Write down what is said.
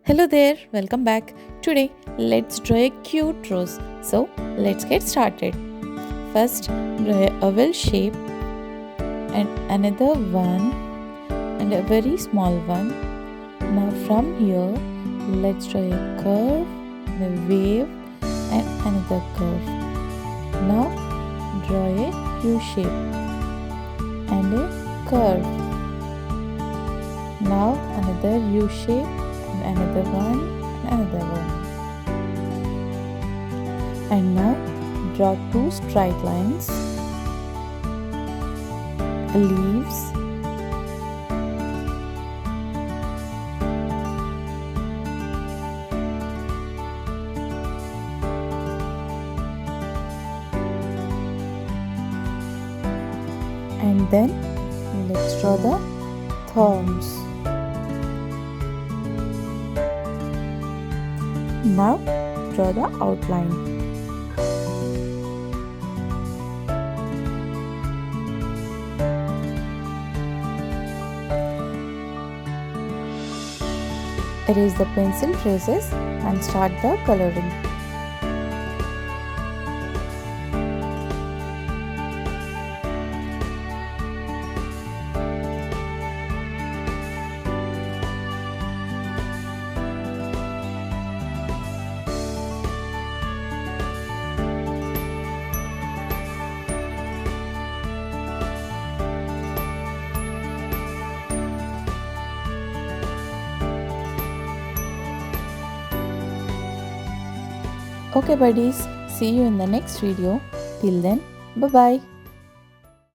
Hello there, welcome back. Today, let's draw a cute rose. So, let's get started. First, draw a oval shape and another one and a very small one. Now, from here, let's draw a curve, a wave, and another curve. Now, draw a U shape and a curve. Now, another U shape. Another one, another one. And now draw two straight lines, leaves, and then let's draw the thorns. Now draw the outline. Erase the pencil traces and start the coloring. Okay buddies, see you in the next video. Till then, bye bye.